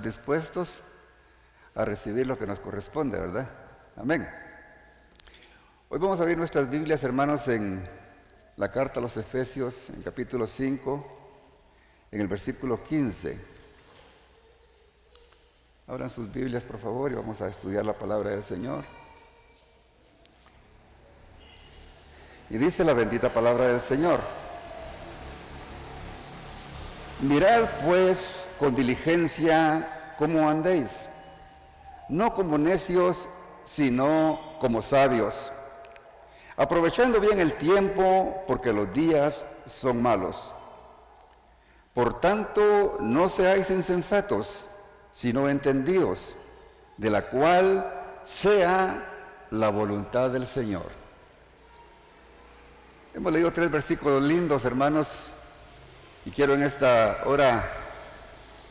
dispuestos a recibir lo que nos corresponde, ¿verdad? Amén. Hoy vamos a abrir nuestras Biblias, hermanos, en la carta a los Efesios, en capítulo 5, en el versículo 15. Abran sus Biblias, por favor, y vamos a estudiar la palabra del Señor. Y dice la bendita palabra del Señor: mirad pues con diligencia cómo andéis, no como necios, sino como sabios, aprovechando bien el tiempo, porque los días son malos. Por tanto, no seáis insensatos, sino entendidos, de la cual sea la voluntad del Señor. Hemos leído 3 versículos lindos, hermanos, y quiero en esta hora,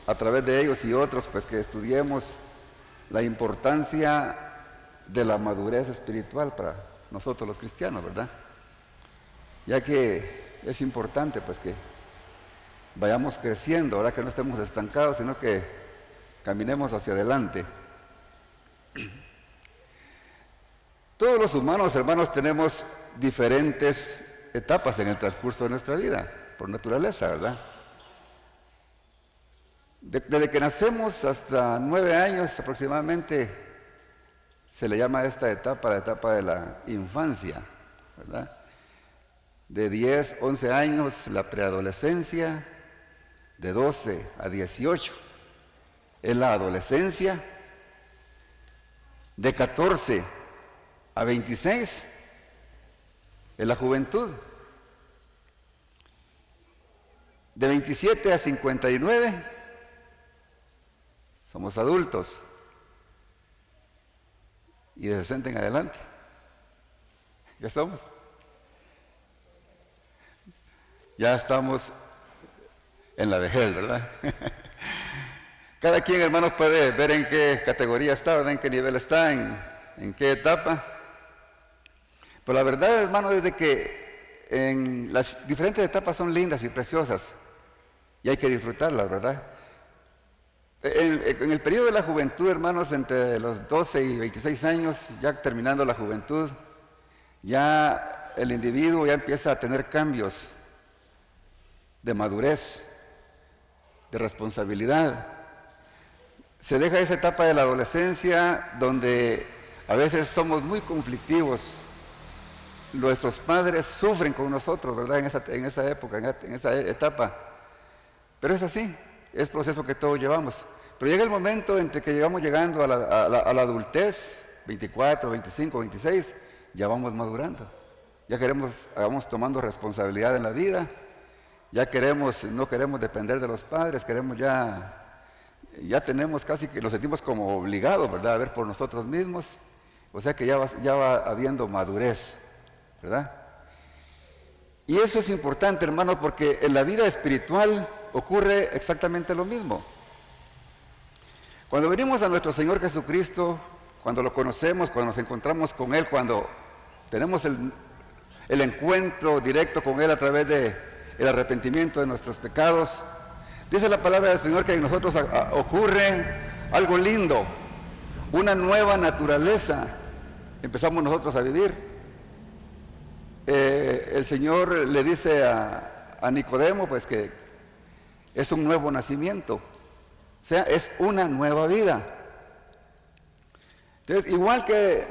a través de ellos y otros, pues que estudiemos la importancia de la madurez espiritual para nosotros los cristianos, ¿verdad? Ya que es importante, pues, que vayamos creciendo, ahora que no estemos estancados, sino que caminemos hacia adelante. Todos los humanos, hermanos, tenemos diferentes etapas en el transcurso de nuestra vida, por naturaleza, ¿verdad? Desde que nacemos hasta 9 años aproximadamente, se le llama a esta etapa la etapa de la infancia, ¿verdad? De 10, 11 años, la preadolescencia, de 12 a 18 es la adolescencia, de 14 a 26 es la juventud, de 27 a 59 somos adultos, y de 60 en adelante ya somos. Ya estamos en la vejez, ¿verdad? Cada quien, hermanos, puede ver en qué categoría está, ¿verdad? En qué nivel está, en qué etapa. Pero la verdad, hermanos, es de que en las diferentes etapas son lindas y preciosas y hay que disfrutarlas, ¿verdad? En el periodo de la juventud, hermanos, entre los 12 y 26 años, ya terminando la juventud, ya el individuo ya empieza a tener cambios de madurez, de responsabilidad. Se deja esa etapa de la adolescencia donde a veces somos muy conflictivos. Nuestros padres sufren con nosotros, ¿verdad? En esa época, en esa etapa. Pero es así, es proceso que todos llevamos. Pero llega el momento entre que llegamos llegando a la adultez, 24, 25, 26, ya vamos madurando. Ya vamos tomando responsabilidad en la vida. Ya no queremos depender de los padres, queremos ya tenemos casi que lo sentimos como obligados, ¿verdad? A ver por nosotros mismos. O sea que ya va habiendo madurez, ¿verdad? Y eso es importante, hermano, porque en la vida espiritual ocurre exactamente lo mismo. Cuando venimos a nuestro Señor Jesucristo, cuando lo conocemos, cuando nos encontramos con Él, cuando tenemos el encuentro directo con Él a través del arrepentimiento de nuestros pecados, dice la palabra del Señor que en nosotros ocurre algo lindo, una nueva naturaleza. Empezamos nosotros a vivir. El Señor le dice a Nicodemo, pues, que es un nuevo nacimiento, o sea, es una nueva vida. Entonces, igual que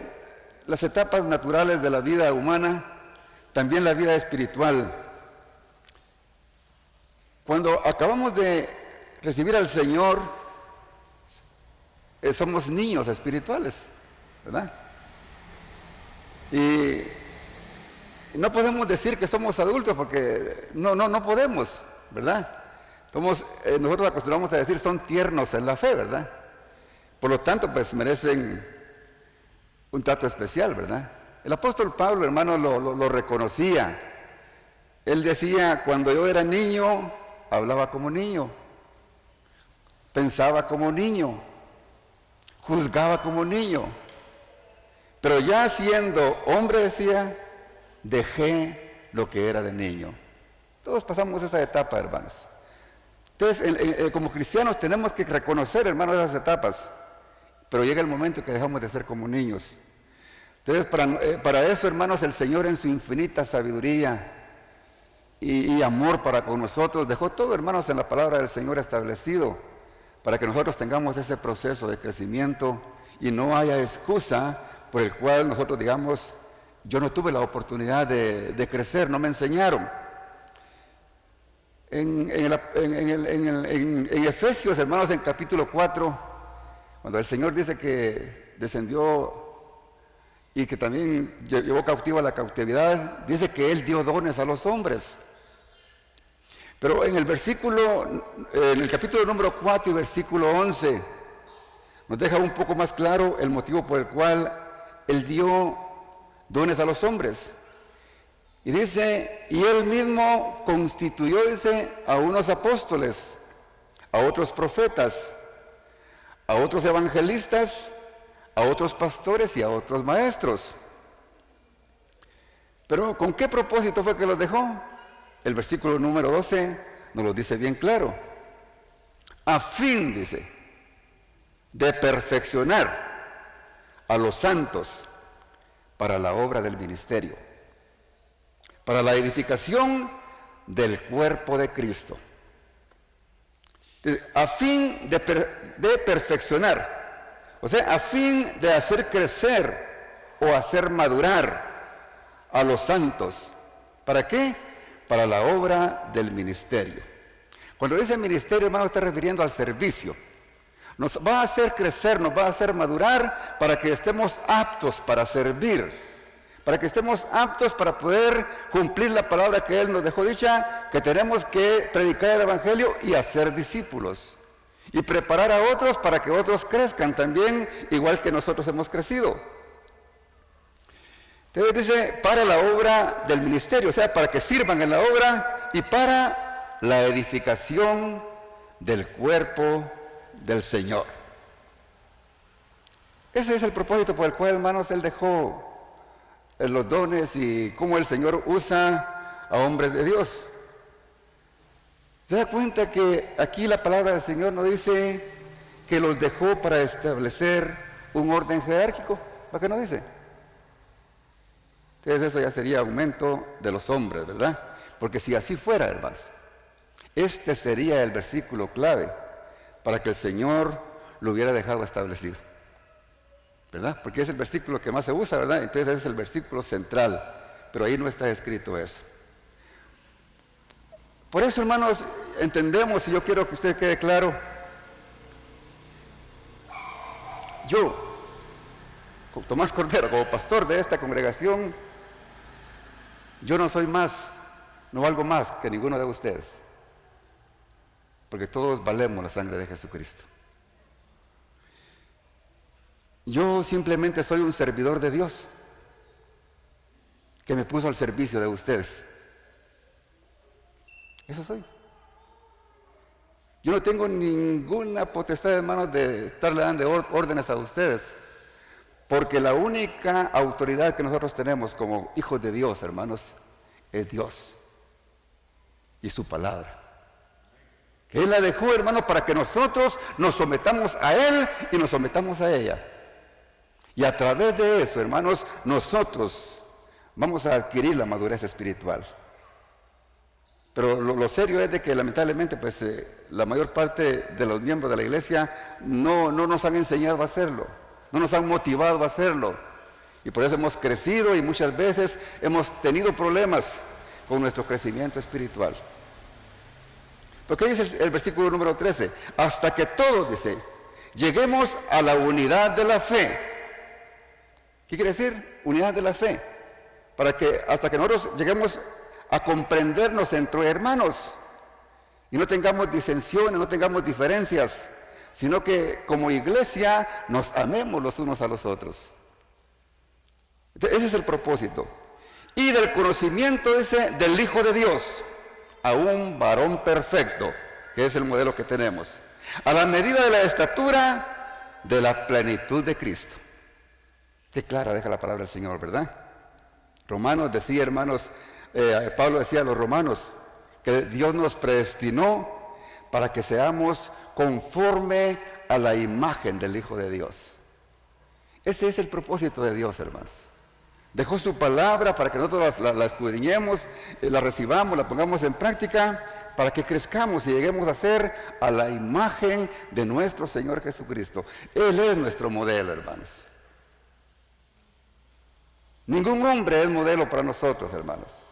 las etapas naturales de la vida humana, también la vida espiritual. Cuando acabamos de recibir al Señor, somos niños espirituales, ¿verdad? Y no podemos decir que somos adultos porque no podemos, ¿verdad? Nosotros acostumbramos a decir son tiernos en la fe, ¿verdad? Por lo tanto, pues merecen un trato especial, ¿verdad? El apóstol Pablo, hermano, lo reconocía. Él decía: cuando yo era niño, hablaba como niño, pensaba como niño, juzgaba como niño, pero ya siendo hombre, decía, dejé lo que era de niño. Todos pasamos esa etapa, hermanos. Entonces, como cristianos tenemos que reconocer, hermanos, esas etapas, pero llega el momento que dejamos de ser como niños. Entonces, para eso, hermanos, el Señor en su infinita sabiduría y amor para con nosotros, dejó todo, hermanos, en la palabra del Señor establecido, para que nosotros tengamos ese proceso de crecimiento y no haya excusa por el cual nosotros digamos, yo no tuve la oportunidad de crecer, no me enseñaron. En Efesios, hermanos, en capítulo 4, cuando el Señor dice que descendió y que también llevó cautiva la cautividad, dice que Él dio dones a los hombres. Pero en el capítulo número 4 y versículo 11, nos deja un poco más claro el motivo por el cual Él dio dones a los hombres. Y dice, y Él mismo constituyó, dice, a unos apóstoles, a otros profetas, a otros evangelistas, a otros pastores y a otros maestros. Pero ¿con qué propósito fue que los dejó? El versículo número 12 nos lo dice bien claro. A fin, dice, de perfeccionar a los santos para la obra del ministerio, para la edificación del cuerpo de Cristo. A fin de perfeccionar, o sea, a fin de hacer crecer o hacer madurar a los santos. ¿Para qué? Para la obra del ministerio. Cuando dice ministerio, hermano, está refiriendo al servicio. Nos va a hacer crecer, nos va a hacer madurar para que estemos aptos para servir, para que estemos aptos para poder cumplir la palabra que Él nos dejó dicha, que tenemos que predicar el Evangelio y hacer discípulos, y preparar a otros para que otros crezcan también, igual que nosotros hemos crecido. Entonces dice, para la obra del ministerio, o sea, para que sirvan en la obra y para la edificación del cuerpo del Señor. Ese es el propósito por el cual, hermanos, Él dejó los dones y cómo el Señor usa a hombres de Dios. ¿Se da cuenta que aquí la palabra del Señor nos dice que los dejó para establecer un orden jerárquico? ¿Para qué no dice? Entonces eso ya sería aumento de los hombres, ¿verdad? Porque si así fuera, hermanos, este sería el versículo clave para que el Señor lo hubiera dejado establecido, ¿verdad? Porque es el versículo que más se usa, ¿verdad? Entonces ese es el versículo central, pero ahí no está escrito eso. Por eso, hermanos, entendemos, y yo quiero que usted quede claro, yo, Tomás Cordero, como pastor de esta congregación, yo no soy más, no valgo más que ninguno de ustedes, porque todos valemos la sangre de Jesucristo. Yo simplemente soy un servidor de Dios que me puso al servicio de ustedes. Eso soy. Yo no tengo ninguna potestad, hermanos, de estarle dando órdenes a ustedes, porque la única autoridad que nosotros tenemos como hijos de Dios, hermanos, es Dios y su palabra. Que Él la dejó, hermanos, para que nosotros nos sometamos a Él y nos sometamos a ella. Y a través de eso, hermanos, nosotros vamos a adquirir la madurez espiritual. Pero lo serio es de que lamentablemente pues la mayor parte de los miembros de la iglesia no nos han enseñado a hacerlo, no nos han motivado a hacerlo, y por eso hemos crecido y muchas veces hemos tenido problemas con nuestro crecimiento espiritual. ¿Por qué dice el versículo número 13? Hasta que todos, dice, lleguemos a la unidad de la fe. ¿Qué quiere decir? Unidad de la fe. Hasta que nosotros lleguemos a comprendernos entre hermanos y no tengamos disensiones, no tengamos diferencias, sino que como iglesia nos amemos los unos a los otros. Entonces, ese es el propósito. Y del conocimiento del Hijo de Dios a un varón perfecto, que es el modelo que tenemos, a la medida de la estatura de la plenitud de Cristo. Qué clara deja la palabra del Señor, ¿verdad? Romanos decía, hermanos, Pablo decía a los romanos que Dios nos predestinó para que seamos conforme a la imagen del Hijo de Dios. Ese es el propósito de Dios, hermanos. Dejó su palabra para que nosotros la escudriñemos, la recibamos, la pongamos en práctica, para que crezcamos y lleguemos a ser a la imagen de nuestro Señor Jesucristo. Él es nuestro modelo, hermanos. Ningún hombre es modelo para nosotros, hermanos.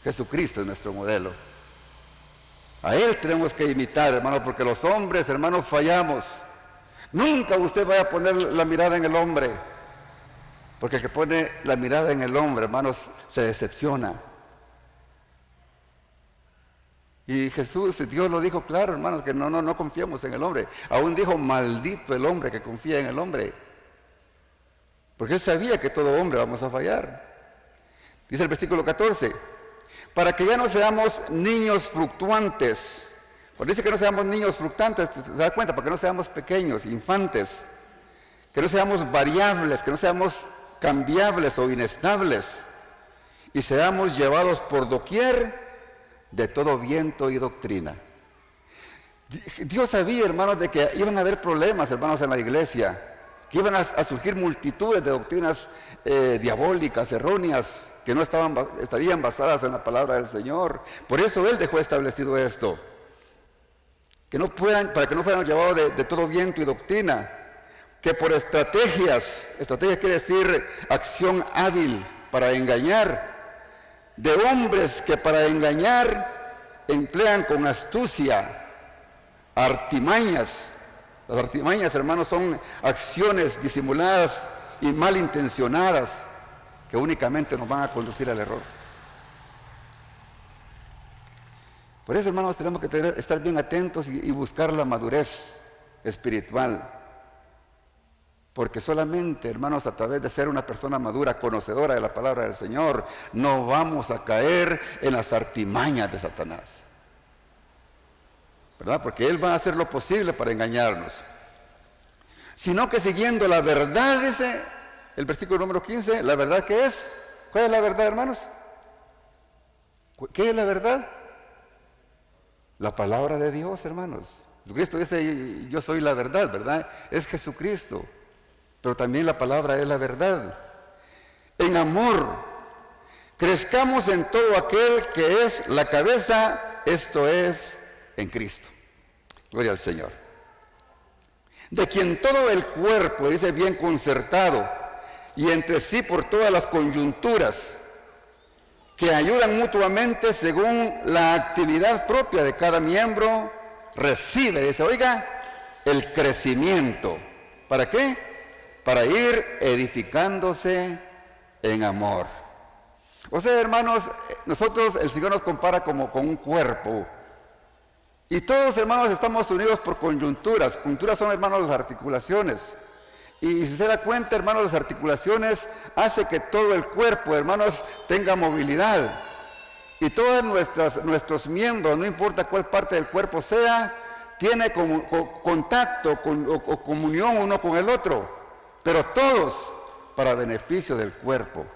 Jesucristo es nuestro modelo. A Él tenemos que imitar, hermanos, porque los hombres, hermanos, fallamos. Nunca usted vaya a poner la mirada en el hombre, porque el que pone la mirada en el hombre, hermanos, se decepciona. Y Jesús, Dios lo dijo claro, hermanos, que no confiemos en el hombre. Aún dijo, maldito el hombre que confía en el hombre. Porque Él sabía que todo hombre vamos a fallar. Dice el versículo 14, para que ya no seamos niños fluctuantes. Cuando dice que no seamos niños fluctuantes, ¿se da cuenta? Para que no seamos pequeños, infantes. Que no seamos variables, que no seamos cambiables o inestables. Y seamos llevados por doquier de todo viento y doctrina. Dios sabía, hermanos, de que iban a haber problemas, hermanos, en la iglesia, que iban a surgir multitudes de doctrinas diabólicas, erróneas, que no estarían basadas en la palabra del Señor. Por eso Él dejó establecido esto, para que no fueran llevados de todo viento y doctrina, que por estrategia quiere decir acción hábil para engañar, de hombres que para engañar emplean con astucia artimañas. Las artimañas, hermanos, son acciones disimuladas y malintencionadas que únicamente nos van a conducir al error. Por eso, hermanos, tenemos que estar bien atentos y buscar la madurez espiritual. Porque solamente, hermanos, a través de ser una persona madura, conocedora de la palabra del Señor, no vamos a caer en las artimañas de Satanás, ¿verdad? Porque Él va a hacer lo posible para engañarnos. Sino que siguiendo la verdad, dice el versículo número 15, ¿la verdad qué es? ¿Cuál es la verdad, hermanos? ¿Qué es la verdad? La palabra de Dios, hermanos. Jesucristo dice, yo soy la verdad, ¿verdad? Es Jesucristo. Pero también la palabra es la verdad. En amor, crezcamos en todo aquel que es la cabeza, esto es, en Cristo. Gloria al Señor. De quien todo el cuerpo, dice, bien concertado, y entre sí por todas las coyunturas, que ayudan mutuamente según la actividad propia de cada miembro, recibe, dice, oiga, el crecimiento. ¿Para qué? Para ir edificándose en amor. O sea, hermanos, nosotros, el Señor nos compara como con un cuerpo. Y todos, hermanos, estamos unidos por coyunturas. Coyunturas son, hermanos, las articulaciones. Y si se da cuenta, hermanos, las articulaciones hace que todo el cuerpo, hermanos, tenga movilidad. Y todos nuestros miembros, no importa cuál parte del cuerpo sea, tiene contacto o comunión uno con el otro. Pero todos para beneficio del cuerpo.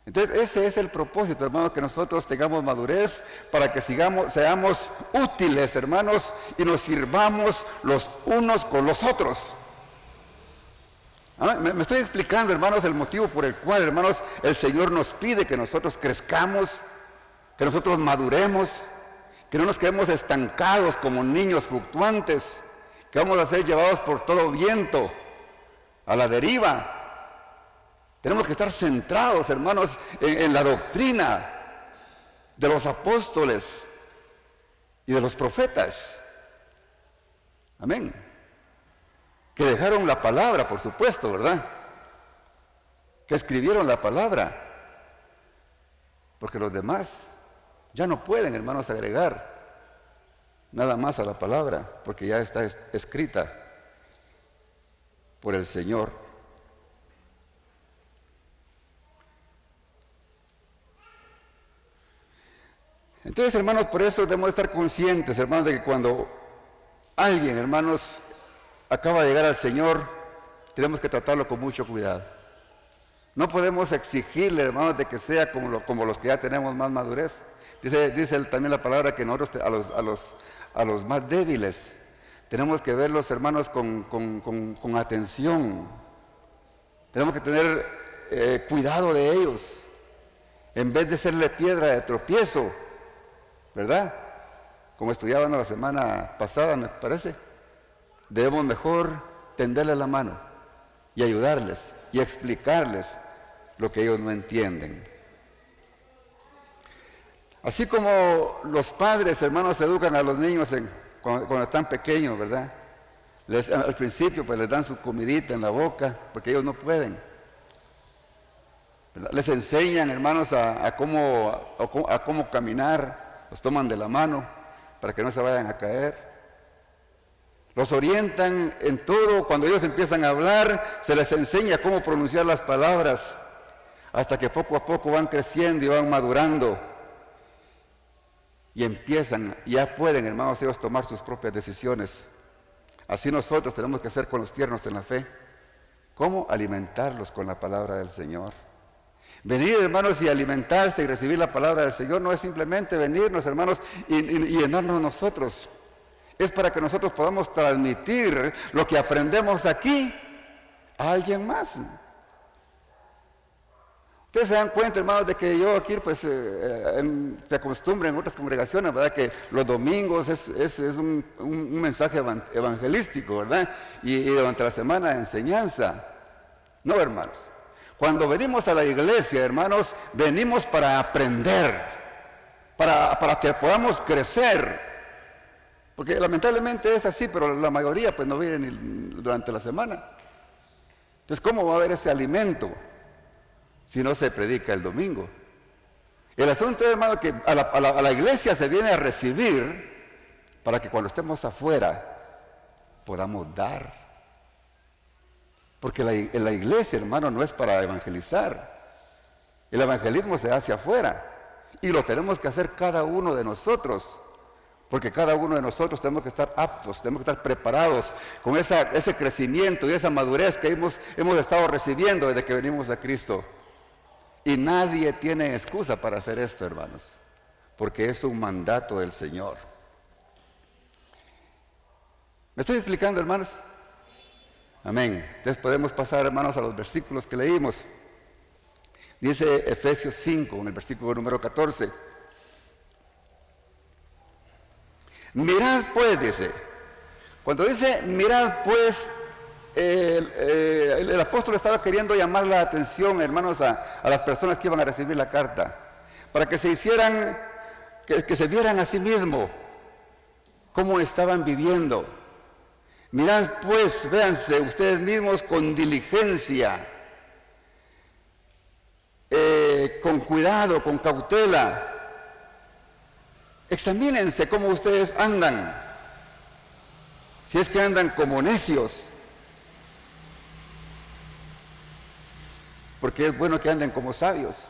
Entonces ese es el propósito, hermanos, que nosotros tengamos madurez para que seamos útiles, hermanos, y nos sirvamos los unos con los otros. Me estoy explicando, hermanos, el motivo por el cual, hermanos, el Señor nos pide que nosotros crezcamos, que nosotros maduremos, que no nos quedemos estancados como niños fluctuantes, que vamos a ser llevados por todo viento, a la deriva. Tenemos que estar centrados, hermanos, en la doctrina de los apóstoles y de los profetas. Amén. Que dejaron la palabra, por supuesto, ¿verdad? Que escribieron la palabra. Porque los demás ya no pueden, hermanos, agregar nada más a la palabra, porque ya está escrita por el Señor. Entonces, hermanos, por eso debemos estar conscientes, hermanos, de que cuando alguien, hermanos, acaba de llegar al Señor, tenemos que tratarlo con mucho cuidado. No podemos exigirle, hermanos, de que sea como los que ya tenemos más madurez. Dice también la palabra que nosotros a los más débiles tenemos que verlos, hermanos, con atención. Tenemos que tener cuidado de ellos, en vez de serle piedra de tropiezo, ¿verdad? Como estudiaban la semana pasada, me parece. Debemos mejor tenderle la mano y ayudarles y explicarles lo que ellos no entienden. Así como los padres, hermanos, educan a los niños cuando están pequeños, ¿verdad? Al principio pues les dan su comidita en la boca, porque ellos no pueden, ¿verdad? Les enseñan, hermanos, a cómo caminar, los toman de la mano para que no se vayan a caer. Los orientan en todo. Cuando ellos empiezan a hablar, se les enseña cómo pronunciar las palabras, hasta que poco a poco van creciendo y van madurando. Y ya pueden, hermanos, ellos tomar sus propias decisiones. Así nosotros tenemos que hacer con los tiernos en la fe. ¿Cómo? Alimentarlos con la palabra del Señor. Venir, hermanos, y alimentarse y recibir la palabra del Señor no es simplemente venirnos, hermanos, y llenarnos nosotros. Es para que nosotros podamos transmitir lo que aprendemos aquí a alguien más. Ustedes se dan cuenta, hermanos, de que yo aquí, pues, se acostumbra en otras congregaciones, ¿verdad? Que los domingos es un mensaje evangelístico, ¿verdad? Y durante la semana de enseñanza. No, hermanos. Cuando venimos a la iglesia, hermanos, venimos para aprender, para que podamos crecer. Porque lamentablemente es así, pero la mayoría pues no viene durante la semana. Entonces, ¿cómo va a haber ese alimento si no se predica el domingo? El asunto es, hermano, que a la iglesia se viene a recibir para que cuando estemos afuera podamos dar. Porque la iglesia, hermano, no es para evangelizar. El evangelismo se hace afuera y lo tenemos que hacer cada uno de nosotros. Porque cada uno de nosotros tenemos que estar aptos, tenemos que estar preparados con ese crecimiento y esa madurez que hemos estado recibiendo desde que venimos a Cristo. Y nadie tiene excusa para hacer esto, hermanos, porque es un mandato del Señor. ¿Me estoy explicando, hermanos? Amén. Entonces podemos pasar, hermanos, a los versículos que leímos. Dice Efesios 5, en el versículo número 14. Mirad pues, dice. Cuando dice mirad pues, el apóstol estaba queriendo llamar la atención, hermanos, a las personas que iban a recibir la carta, para que se hicieran, que se vieran a sí mismos cómo estaban viviendo. Mirad pues, véanse ustedes mismos con diligencia, con cuidado, con cautela. Examínense cómo ustedes andan, si es que andan como necios, porque es bueno que anden como sabios.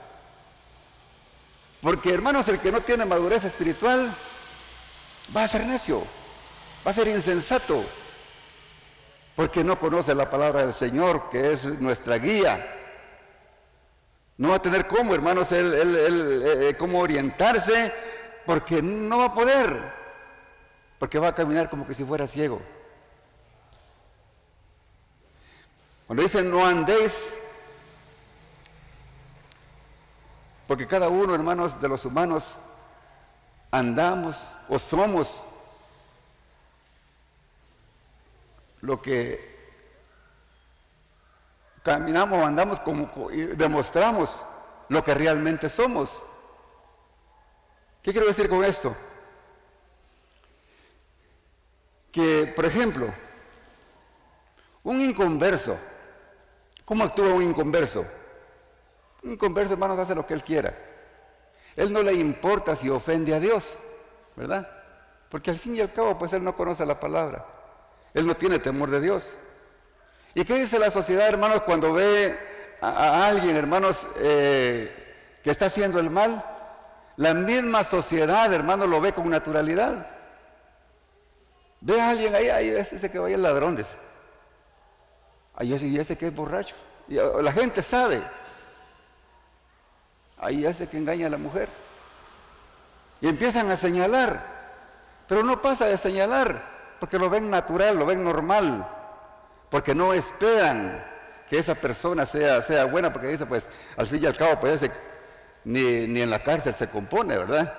Porque, hermanos, el que no tiene madurez espiritual va a ser necio, va a ser insensato, porque no conoce la palabra del Señor, que es nuestra guía. No va a tener cómo, hermanos, cómo orientarse, porque no va a poder, porque va a caminar como que si fuera ciego. Cuando dicen no andéis, porque cada uno, hermanos, de los humanos andamos o somos lo que caminamos, andamos como y demostramos lo que realmente somos. ¿Qué quiero decir con esto? Que, por ejemplo, un inconverso, ¿cómo actúa un inconverso? Un inconverso, hermanos, hace lo que él quiera. Él no le importa si ofende a Dios, ¿verdad? Porque al fin y al cabo, pues él no conoce la palabra. Él no tiene temor de Dios. ¿Y qué dice la sociedad, hermanos, cuando ve a alguien, hermanos, que está haciendo el mal? La misma sociedad, hermanos, lo ve con naturalidad. Ve a alguien ahí ese que vaya el ladrón, dice. Ahí ese que es borracho. Y la gente sabe. Ahí ese que engaña a la mujer. Y empiezan a señalar, pero no pasa de señalar, porque lo ven natural, lo ven normal, porque no esperan que esa persona sea buena, porque dice, pues, al fin y al cabo, pues, ni en la cárcel se compone, ¿verdad?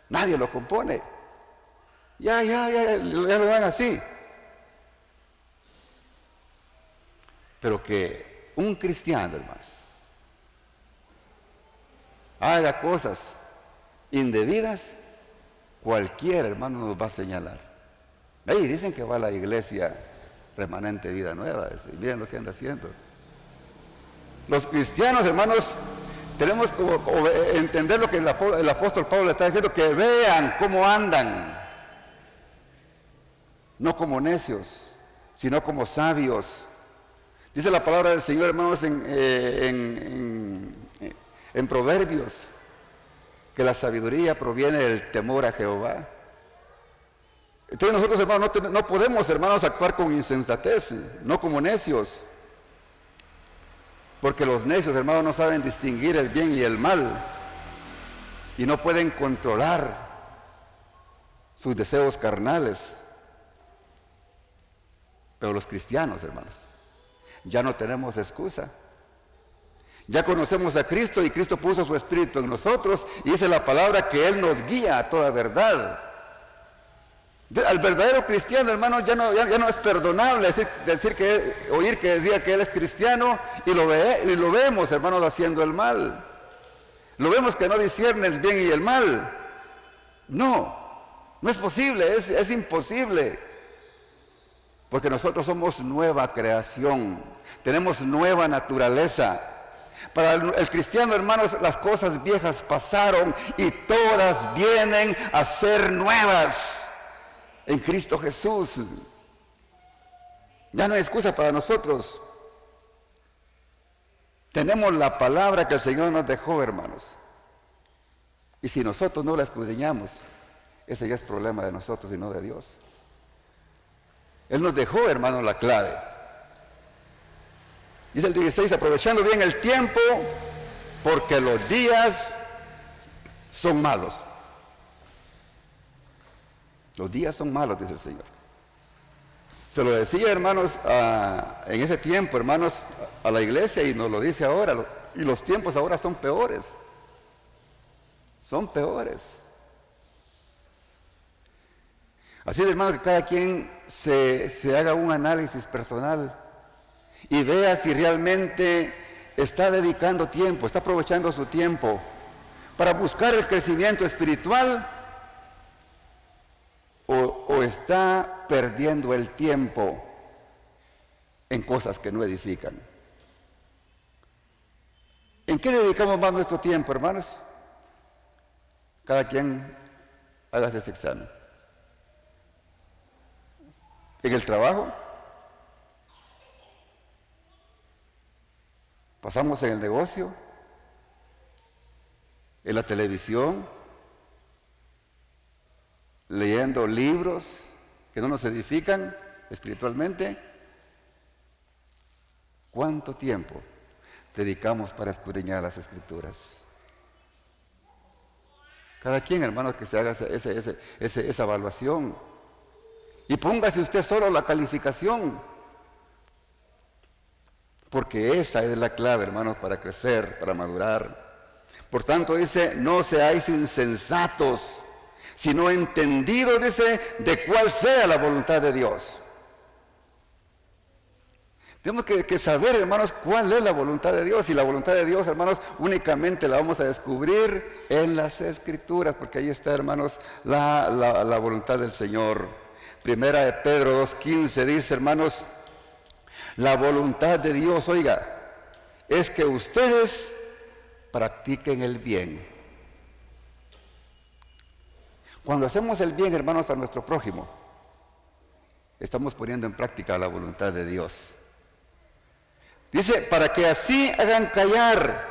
Nadie lo compone. Ya lo dan así. Pero que un cristiano, hermanos, haga cosas indebidas, cualquier hermano nos va a señalar. Ahí dicen que va a la iglesia Remanente Vida Nueva, miren lo que anda haciendo. Los cristianos, hermanos, tenemos que entender lo que el apóstol Pablo le está diciendo, que vean cómo andan, no como necios, sino como sabios. Dice la palabra del Señor, hermanos, en Proverbios, que la sabiduría proviene del temor a Jehová. Entonces nosotros, hermanos, no podemos, hermanos, actuar con insensatez, no como necios. Porque los necios, hermanos, no saben distinguir el bien y el mal. Y no pueden controlar sus deseos carnales. Pero los cristianos, hermanos, ya no tenemos excusa. Ya conocemos a Cristo y Cristo puso su Espíritu en nosotros y dice la palabra que Él nos guía a toda verdad. Al verdadero cristiano, hermano, ya no es perdonable oír que diga que Él es cristiano y lo vemos, hermanos, haciendo el mal. Lo vemos que no discierne el bien y el mal. No es posible, es imposible. Porque nosotros somos nueva creación, tenemos nueva naturaleza. Para el cristiano, hermanos, las cosas viejas pasaron y todas vienen a ser nuevas en Cristo Jesús. Ya no hay excusa para nosotros. Tenemos la palabra que el Señor nos dejó, hermanos. Y si nosotros no la escudriñamos, ese ya es problema de nosotros y no de Dios. Él nos dejó, hermanos, la clave. Dice el 16, aprovechando bien el tiempo, porque los días son malos. Los días son malos, dice el Señor. Se lo decía, hermanos, en ese tiempo, hermanos, a la iglesia, y nos lo dice ahora, y los tiempos ahora son peores. Son peores. Así de, hermano, que cada quien se haga un análisis personal y vea si realmente está dedicando tiempo, está aprovechando su tiempo para buscar el crecimiento espiritual o está perdiendo el tiempo en cosas que no edifican. ¿En qué dedicamos más nuestro tiempo, hermanos? Cada quien haga ese examen. ¿En el trabajo? ¿Pasamos en el negocio? ¿En la televisión? ¿Leyendo libros que no nos edifican espiritualmente? ¿Cuánto tiempo dedicamos para escudriñar las Escrituras? Cada quien, hermano, que se haga esa evaluación. Y póngase usted solo la calificación. Porque esa es la clave, hermanos, para crecer, para madurar. Por tanto, dice, no seáis insensatos, sino entendidos, dice, de cuál sea la voluntad de Dios. Tenemos que saber, hermanos, cuál es la voluntad de Dios. Y la voluntad de Dios, hermanos, únicamente la vamos a descubrir en las Escrituras, porque ahí está, hermanos, la voluntad del Señor. Primera de Pedro 2:15 dice, hermanos, la voluntad de Dios, oiga, es que ustedes practiquen el bien. Cuando hacemos el bien, hermanos, a nuestro prójimo, estamos poniendo en práctica la voluntad de Dios. Dice, para que así hagan callar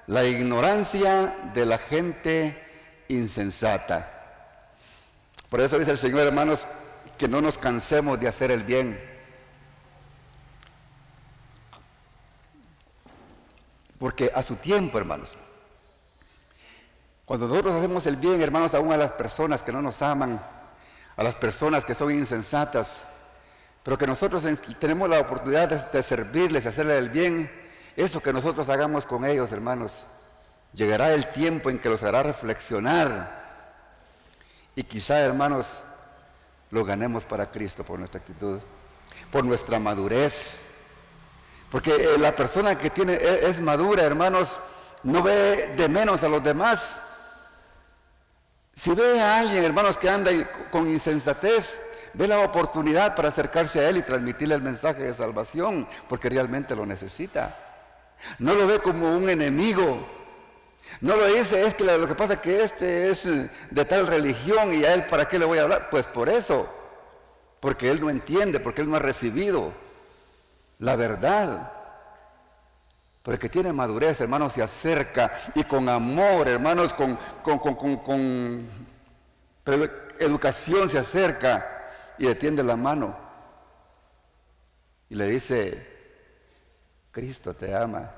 la ignorancia de la gente insensata. Por eso dice el Señor, hermanos, que no nos cansemos de hacer el bien. Porque a su tiempo, hermanos, Cuando nosotros hacemos el bien, hermanos, aún a las personas que no nos aman, a las personas que son insensatas, pero que nosotros tenemos la oportunidad de servirles, de hacerles el bien, eso que nosotros hagamos con ellos, hermanos, llegará el tiempo en que los hará reflexionar y quizá, hermanos, lo ganemos para Cristo por nuestra actitud, por nuestra madurez. Porque la persona que es madura, hermanos, no ve de menos a los demás. Si ve a alguien, hermanos, que anda con insensatez, ve la oportunidad para acercarse a él y transmitirle el mensaje de salvación, porque realmente lo necesita. No lo ve como un enemigo. No lo dice, es que lo que pasa es que este es de tal religión y a él ¿para qué le voy a hablar? Pues por eso, porque él no entiende, porque él no ha recibido la verdad. Pero el que tiene madurez, hermanos, se acerca y con amor, hermanos, con educación se acerca y le tiende la mano y le dice: Cristo te ama,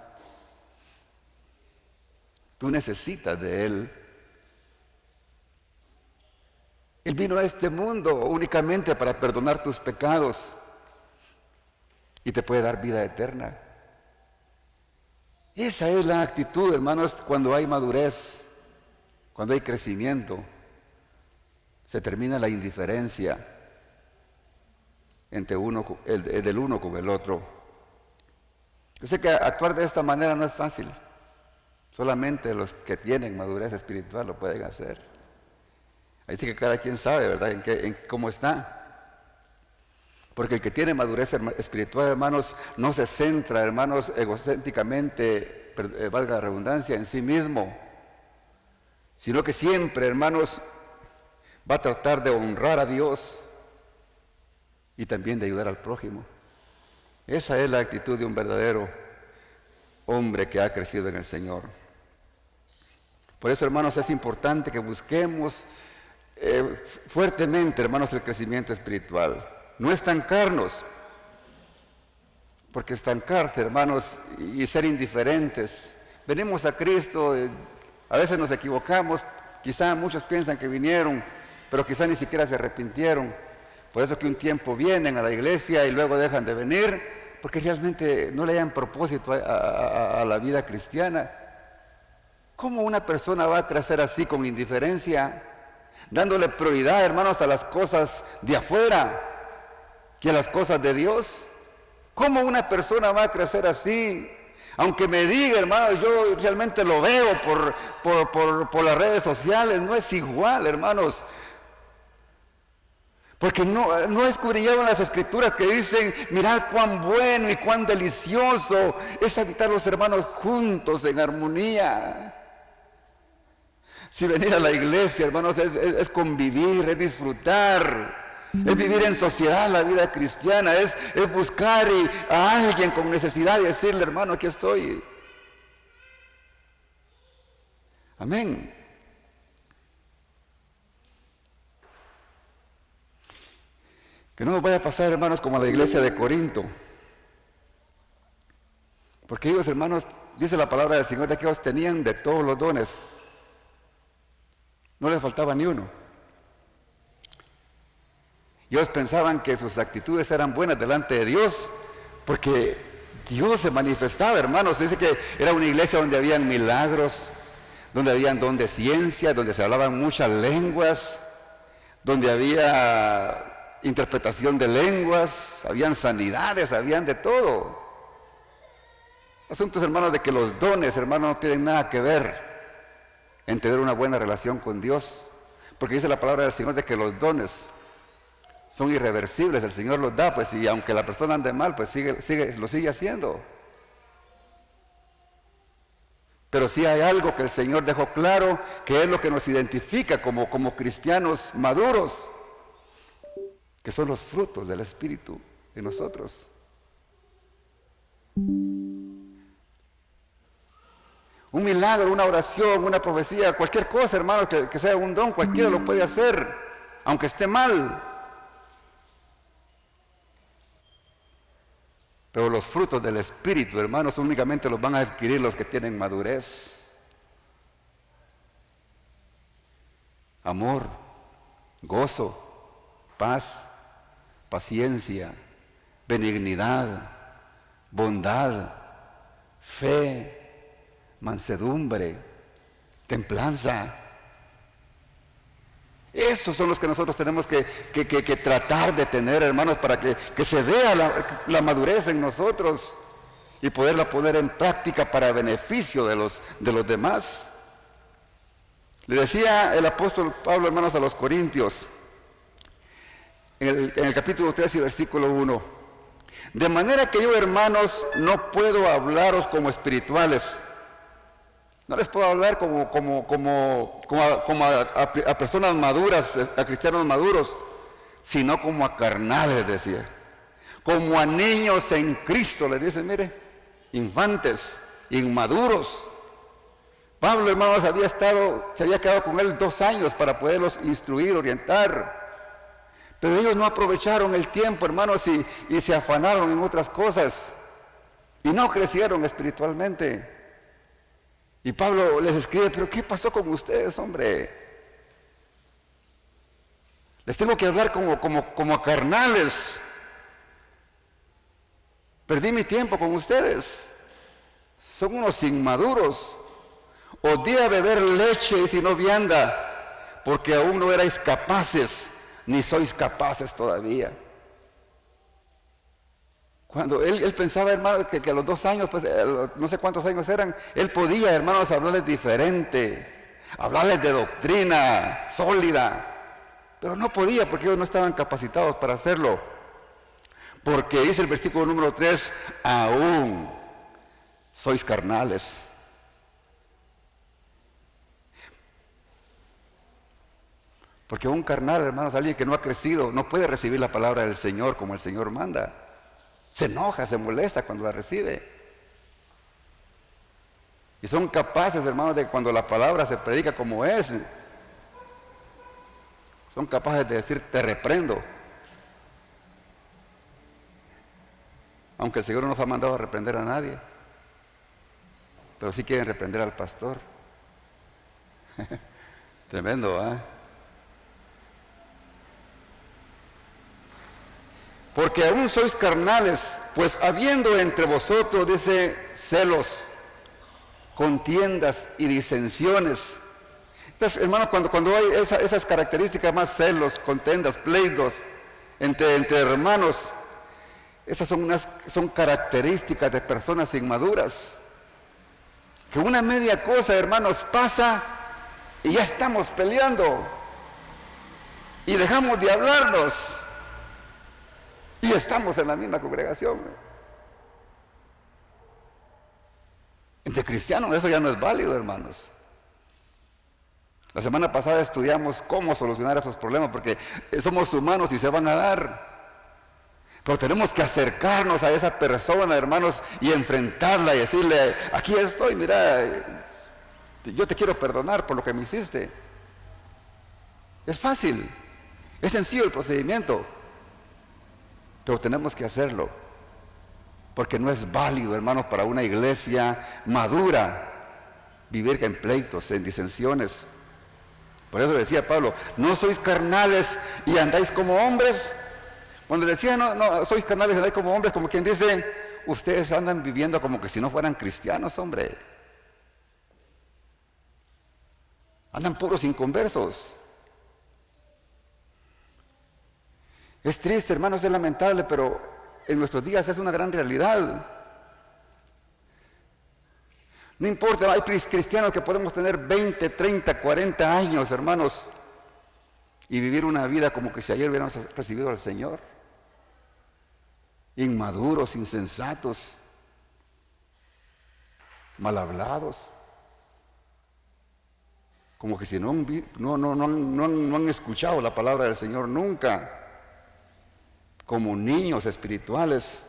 tú necesitas de Él. Él vino a este mundo únicamente para perdonar tus pecados y te puede dar vida eterna. Esa es la actitud, hermanos, cuando hay madurez, cuando hay crecimiento. Se termina la indiferencia del uno con el otro. Yo sé que actuar de esta manera no es fácil. Solamente los que tienen madurez espiritual lo pueden hacer. Así que cada quien sabe, ¿verdad?, en cómo está. Porque el que tiene madurez espiritual, hermanos, no se centra, hermanos, egocéntricamente, valga la redundancia, en sí mismo, sino que siempre, hermanos, va a tratar de honrar a Dios y también de ayudar al prójimo. Esa es la actitud de un verdadero hombre que ha crecido en el Señor. Por eso, hermanos, es importante que busquemos fuertemente, hermanos, el crecimiento espiritual. No estancarnos, porque estancarse, hermanos, y ser indiferentes. Venimos a Cristo, a veces nos equivocamos, quizá muchos piensan que vinieron, pero quizá ni siquiera se arrepintieron. Por eso que un tiempo vienen a la iglesia y luego dejan de venir, porque realmente no le dan propósito a la vida cristiana. ¿Cómo una persona va a crecer así con indiferencia, dándole prioridad, hermanos, a las cosas de afuera que a las cosas de Dios? ¿Cómo una persona va a crecer así? Aunque me diga, hermanos, yo realmente lo veo por las redes sociales, no es igual, hermanos. Porque no escudriñaron las escrituras que dicen: mirad cuán bueno y cuán delicioso es habitar los hermanos juntos en armonía. Si venir a la iglesia, hermanos, es convivir, es disfrutar, es vivir en sociedad la vida cristiana, es buscar a alguien con necesidad y decirle: hermano, aquí estoy. Amén. Que no nos vaya a pasar, hermanos, como a la iglesia de Corinto. Porque ellos, hermanos, dice la palabra del Señor, de que ellos tenían de todos los dones. No les faltaba ni uno. Y ellos pensaban que sus actitudes eran buenas delante de Dios, porque Dios se manifestaba, hermanos. Dice que era una iglesia donde habían milagros, donde habían don de ciencia, donde se hablaban muchas lenguas, donde había interpretación de lenguas, habían sanidades, habían de todo. Asuntos, hermanos, de que los dones, hermanos, no tienen nada que ver en tener una buena relación con Dios, porque dice la palabra del Señor de que los dones son irreversibles, el Señor los da, pues, y aunque la persona ande mal, pues lo sigue haciendo. Pero sí hay algo que el Señor dejó claro, que es lo que nos identifica como cristianos maduros, que son los frutos del Espíritu en nosotros. Un milagro, una oración, una profecía, cualquier cosa, hermano, que sea un don, cualquiera lo puede hacer, aunque esté mal. Pero los frutos del Espíritu, hermanos, únicamente los van a adquirir los que tienen madurez. amor, gozo, paz, paciencia, benignidad, bondad, fe, mansedumbre, templanza. Esos son los que nosotros tenemos que tratar de tener, hermanos, para que se vea la madurez en nosotros y poderla poner en práctica para beneficio de los demás. Le decía el apóstol Pablo, hermanos, a los Corintios, en el capítulo 3 y versículo 1: de manera que yo, hermanos, no puedo hablaros como espirituales. No les puedo hablar como a personas maduras, a cristianos maduros, sino como a carnales, decía. Como a niños en Cristo, les dice, mire, infantes, inmaduros. Pablo, hermanos, se había quedado con él 2 años para poderlos instruir, orientar. Pero ellos no aprovecharon el tiempo, hermanos, y se afanaron en otras cosas. Y no crecieron espiritualmente. Y Pablo les escribe, pero ¿qué pasó con ustedes, hombre? Les tengo que hablar como a carnales. Perdí mi tiempo con ustedes. Son unos inmaduros. Os di a beber leche y si no vianda, porque aún no erais capaces, ni sois capaces todavía. Cuando él pensaba, hermano, que a los 2 años, pues no sé cuántos años eran, él podía, hermanos, hablarles diferente, hablarles de doctrina sólida, pero no podía porque ellos no estaban capacitados para hacerlo. Porque dice el versículo número 3, aún sois carnales. Porque un carnal, hermanos, alguien que no ha crecido, no puede recibir la palabra del Señor como el Señor manda. Se enoja, se molesta cuando la recibe. Y son capaces, hermanos, de cuando la palabra se predica como es, son capaces de decir, te reprendo. Aunque el Señor no nos ha mandado a reprender a nadie, pero sí quieren reprender al pastor. Tremendo, ¿eh? Porque aún sois carnales, pues habiendo entre vosotros, dice, celos, contiendas y disensiones. Entonces, hermanos, cuando hay esas características más, celos, contiendas, pleitos entre hermanos, esas son características de personas inmaduras. Que una media cosa, hermanos, pasa y ya estamos peleando y dejamos de hablarnos. Y estamos en la misma congregación. Entre cristianos eso ya no es válido, hermanos. La semana pasada estudiamos cómo solucionar estos problemas, porque somos humanos y se van a dar. Pero tenemos que acercarnos a esa persona, hermanos, y enfrentarla y decirle, aquí estoy, mira, yo te quiero perdonar por lo que me hiciste. Es fácil, es sencillo el procedimiento. Pero tenemos que hacerlo, porque no es válido, hermanos, para una iglesia madura vivir en pleitos, en disensiones. Por eso decía Pablo, no sois carnales y andáis como hombres. Cuando decía no sois carnales y andáis como hombres, como quien dice, ustedes andan viviendo como que si no fueran cristianos, hombre. Andan puros inconversos. Es triste, hermanos, es lamentable, pero en nuestros días es una gran realidad. No importa, hay cristianos que podemos tener 20, 30, 40 años, hermanos, y vivir una vida como que si ayer hubiéramos recibido al Señor. Inmaduros, insensatos, mal hablados, como que si no han escuchado la palabra del Señor nunca. Como niños espirituales.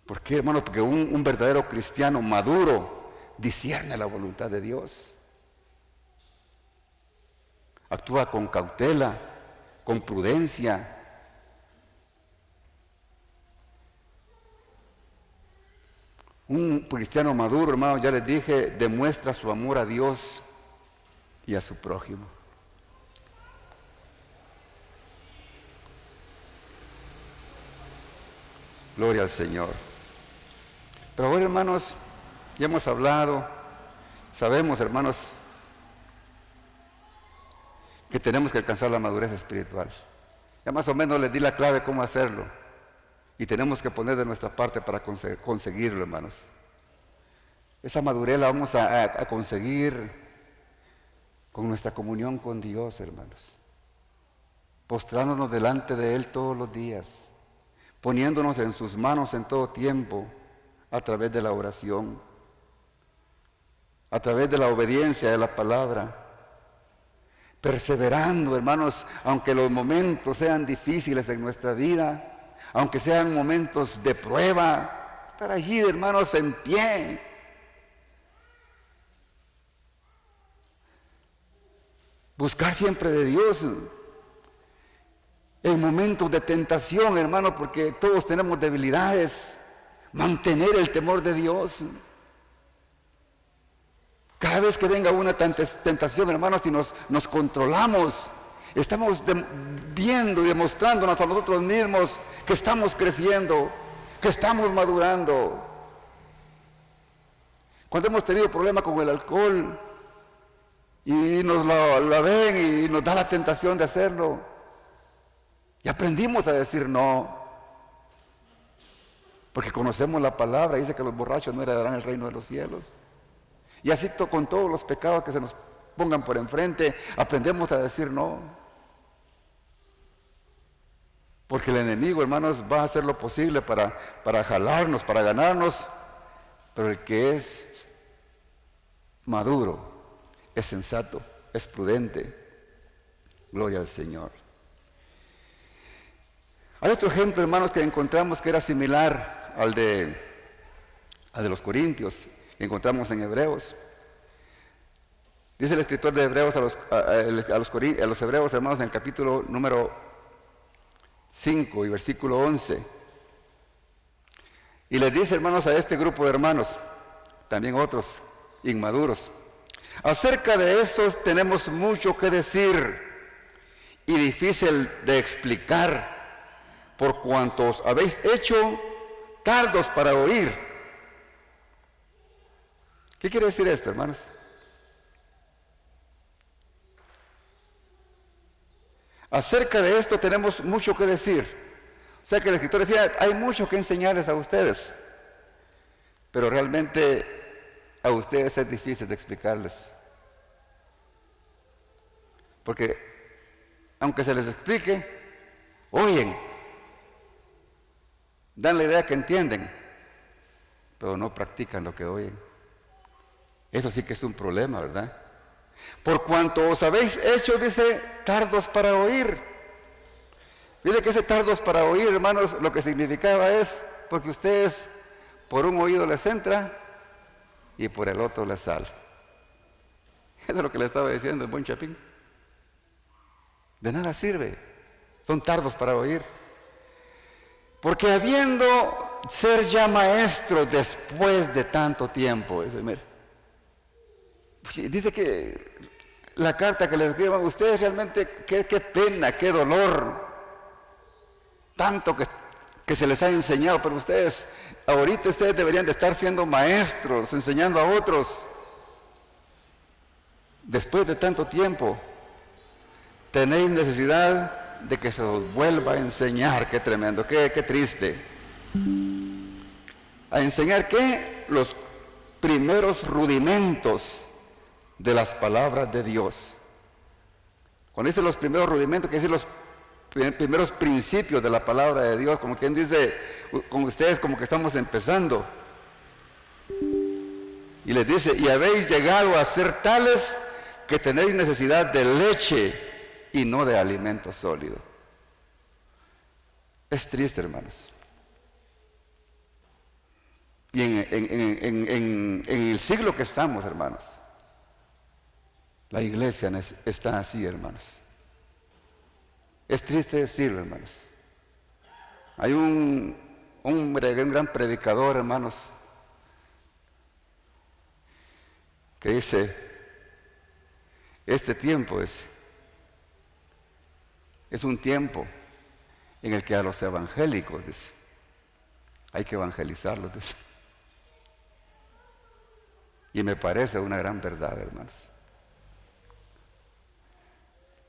¿Por qué, hermanos? Porque un verdadero cristiano maduro discierne la voluntad de Dios. Actúa con cautela, con prudencia. Un cristiano maduro, hermanos, ya les dije, demuestra su amor a Dios y a su prójimo. Gloria al Señor. Pero ahora, hermanos, ya hemos hablado, sabemos, hermanos, que tenemos que alcanzar la madurez espiritual. Ya más o menos les di la clave cómo hacerlo. Y tenemos que poner de nuestra parte para conseguirlo, hermanos. Esa madurez la vamos a conseguir con nuestra comunión con Dios, hermanos. Postrándonos delante de Él todos los días, poniéndonos en sus manos en todo tiempo, a través de la oración, a través de la obediencia de la palabra, perseverando, hermanos, aunque los momentos sean difíciles en nuestra vida, aunque sean momentos de prueba, estar allí, hermanos, en pie. Buscar siempre de Dios. En momentos de tentación, hermano, porque todos tenemos debilidades. Mantener el temor de Dios. Cada vez que venga una tentación, hermanos, si nos controlamos, estamos viendo y demostrándonos a nosotros mismos que estamos creciendo, que estamos madurando. Cuando hemos tenido problemas con el alcohol y nos la ven y nos da la tentación de hacerlo, y aprendimos a decir no, porque conocemos la palabra, dice que los borrachos no heredarán el reino de los cielos. Y así con todos los pecados que se nos pongan por enfrente, aprendemos a decir no. Porque el enemigo, hermanos, va a hacer lo posible para jalarnos, para ganarnos. Pero el que es maduro, es sensato, es prudente. Gloria al Señor. Hay otro ejemplo, hermanos, que encontramos que era similar al de los Corintios, que encontramos en Hebreos. Dice el escritor de Hebreos a los hebreos, hermanos, en el capítulo número 5 y versículo 11. Y les dice, hermanos, a este grupo de hermanos, también otros inmaduros: acerca de estos tenemos mucho que decir y difícil de explicar, por cuanto os habéis hecho tardos para oír. ¿Qué quiere decir esto, hermanos? Acerca de esto tenemos mucho que decir. O sea que el escritor decía, hay mucho que enseñarles a ustedes, pero realmente a ustedes es difícil de explicarles. Porque aunque se les explique, oyen, dan la idea que entienden, pero no practican lo que oyen. Eso sí que es un problema, ¿verdad? Por cuanto os habéis hecho, dice, tardos para oír. Fíjense que ese tardos para oír, hermanos, lo que significaba es porque ustedes por un oído les entra y por el otro les sale. Eso es lo que le estaba diciendo el buen Chapín. De nada sirve, son tardos para oír. Porque habiendo ser ya maestros después de tanto tiempo, dice que la carta que les escriban, ustedes realmente, qué pena, qué dolor, tanto que se les ha enseñado, pero ustedes, ahorita ustedes deberían de estar siendo maestros, enseñando a otros. Después de tanto tiempo, tenéis necesidad de que se os vuelva a enseñar. Qué tremendo, qué triste. ¿A enseñar qué? Los primeros rudimentos de las palabras de Dios. Cuando dice los primeros rudimentos, quiere decir los primeros principios de la palabra de Dios, como quien dice, con ustedes como que estamos empezando. Y les dice, y habéis llegado a ser tales que tenéis necesidad de leche y no de alimento sólido. Es triste, hermanos. Y en el siglo que estamos, hermanos, la iglesia está así, hermanos. Es triste decirlo, hermanos. Hay un gran predicador, hermanos, que dice, este tiempo es un tiempo en el que a los evangélicos, dice, hay que evangelizarlos, dice. Y me parece una gran verdad, hermanos.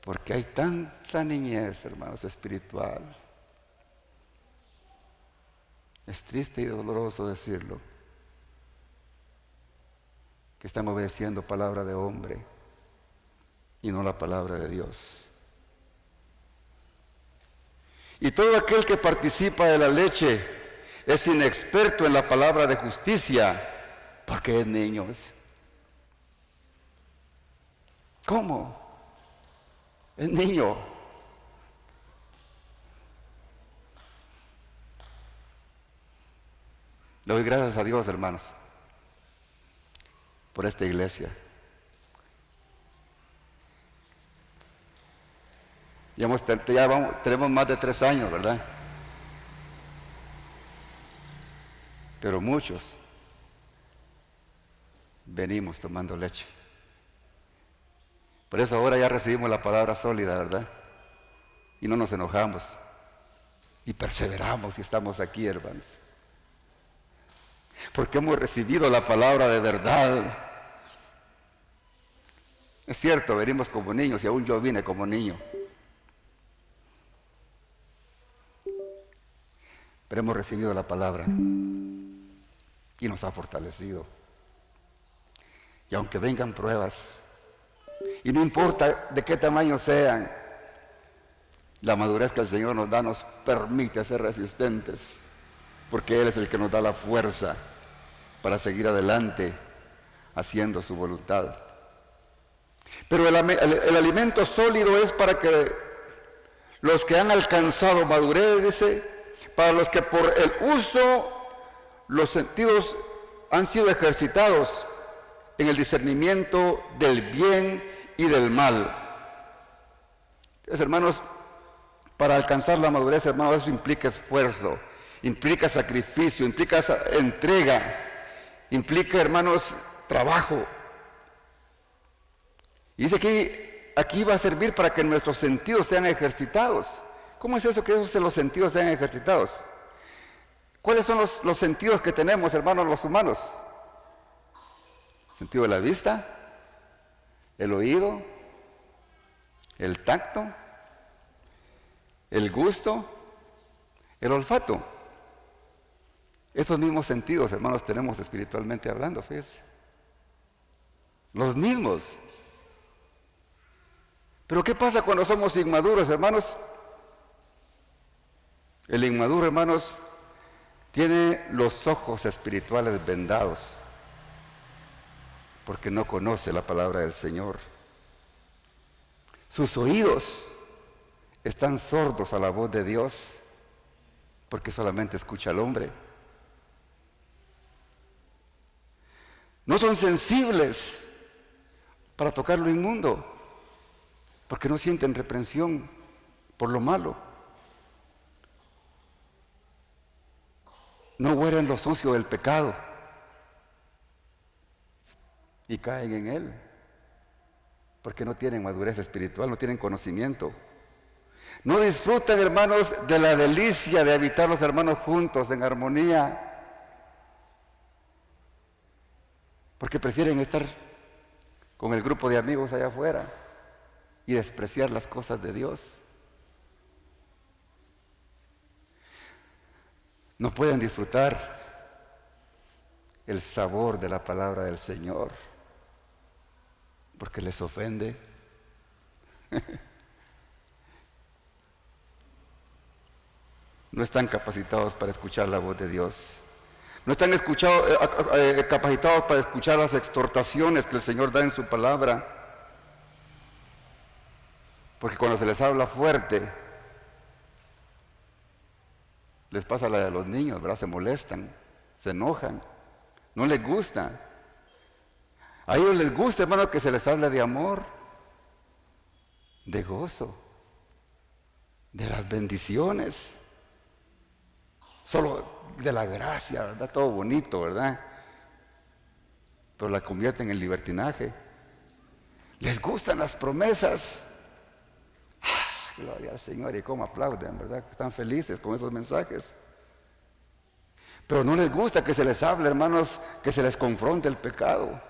Porque hay tanta niñez, hermanos, espiritual. Es triste y doloroso decirlo, que están obedeciendo palabra de hombre y no la palabra de Dios. Y todo aquel que participa de la leche es inexperto en la palabra de justicia, porque es niño. ¿Cómo? Es niño. Le doy gracias a Dios, hermanos, por esta iglesia. Tenemos más de 3 años, ¿verdad? Pero muchos venimos tomando leche. Por eso ahora ya recibimos la palabra sólida, ¿verdad? Y no nos enojamos. Y perseveramos y estamos aquí, hermanos. Porque hemos recibido la palabra de verdad. Es cierto, venimos como niños y aún yo vine como niño. Pero hemos recibido la palabra y nos ha fortalecido. Y aunque vengan pruebas, y no importa de qué tamaño sean, la madurez que el Señor nos da nos permite ser resistentes, porque Él es el que nos da la fuerza para seguir adelante haciendo su voluntad. Pero el alimento sólido es para que los que han alcanzado madurez, dice, para los que por el uso los sentidos han sido ejercitados en el discernimiento del bien y del mal. Entonces, hermanos, para alcanzar la madurez, hermanos, eso implica esfuerzo, implica sacrificio, implica entrega, implica, hermanos, trabajo. Y dice que aquí va a servir para que nuestros sentidos sean ejercitados. ¿Cómo es eso que los sentidos sean ejercitados? ¿Cuáles son los sentidos que tenemos, hermanos, los humanos? El sentido de la vista, el oído, el tacto, el gusto, el olfato. Esos mismos sentidos, hermanos, tenemos espiritualmente hablando, fíjense. Los mismos. Pero ¿qué pasa cuando somos inmaduros, hermanos? El inmaduro, hermanos, tiene los ojos espirituales vendados porque no conoce la palabra del Señor. Sus oídos están sordos a la voz de Dios porque solamente escucha al hombre. No son sensibles para tocar lo inmundo porque no sienten reprensión por lo malo. No huelen lo sucio del pecado y caen en él porque no tienen madurez espiritual, no tienen conocimiento. No disfrutan, hermanos, de la delicia de habitar los hermanos juntos en armonía, porque prefieren estar con el grupo de amigos allá afuera y despreciar las cosas de Dios. No pueden disfrutar el sabor de la palabra del Señor porque les ofende. No están capacitados para escuchar la voz de Dios. No están capacitados para escuchar las exhortaciones que el Señor da en su palabra. Porque cuando se les habla fuerte, les pasa la de los niños, ¿verdad? Se molestan, se enojan, no les gusta. A ellos les gusta, hermano, que se les hable de amor, de gozo, de las bendiciones, solo de la gracia, ¿verdad? Todo bonito, ¿verdad? pero la convierten en libertinaje. Les gustan las promesas. Gloria al Señor, y cómo aplauden, ¿verdad? Están felices con esos mensajes. Pero no les gusta que se les hable, hermanos, que se les confronte el pecado,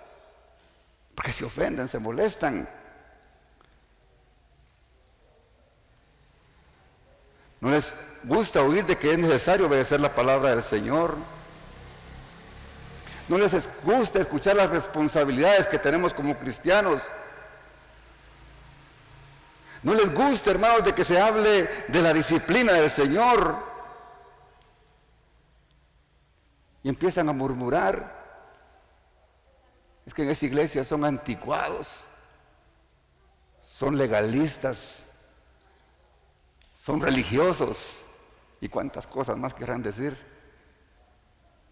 porque se ofenden, se molestan. No les gusta oír de que es necesario obedecer la palabra del Señor. No les gusta escuchar las responsabilidades que tenemos como cristianos. No les gusta, hermanos, de que se hable de la disciplina del Señor. Y empiezan a murmurar. Es que en esa iglesia son anticuados, son legalistas, son religiosos y cuántas cosas más querrán decir.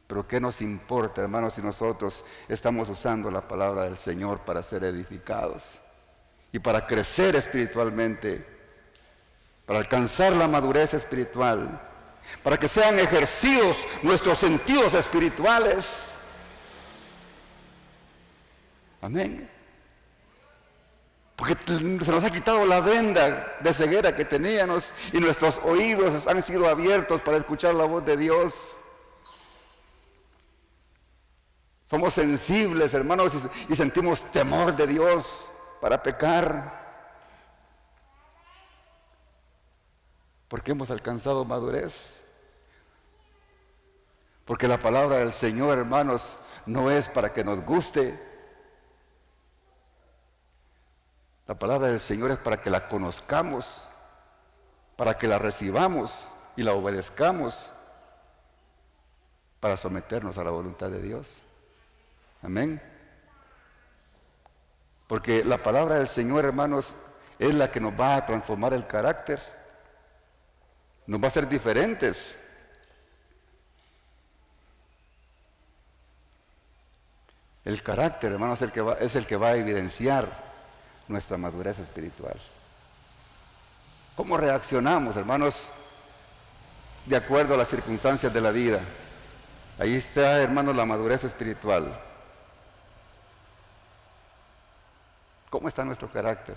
Pero ¿qué nos importa, hermanos, si nosotros estamos usando la palabra del Señor para ser edificados y para crecer espiritualmente, para alcanzar la madurez espiritual, para que sean ejercidos nuestros sentidos espirituales? Amén. Porque se nos ha quitado la venda de ceguera que teníamos y nuestros oídos han sido abiertos para escuchar la voz de Dios. Somos sensibles, hermanos, y sentimos temor de Dios para pecar, porque hemos alcanzado madurez. Porque la palabra del Señor, hermanos, no es para que nos guste. La palabra del Señor es para que la conozcamos, para que la recibamos y la obedezcamos, para someternos a la voluntad de Dios. Amén. Porque la palabra del Señor, hermanos, es la que nos va a transformar el carácter, nos va a hacer diferentes. El carácter, hermanos, es el que va a evidenciar nuestra madurez espiritual. ¿Cómo reaccionamos, hermanos, de acuerdo a las circunstancias de la vida? Ahí está, hermanos, la madurez espiritual. ¿Cómo está nuestro carácter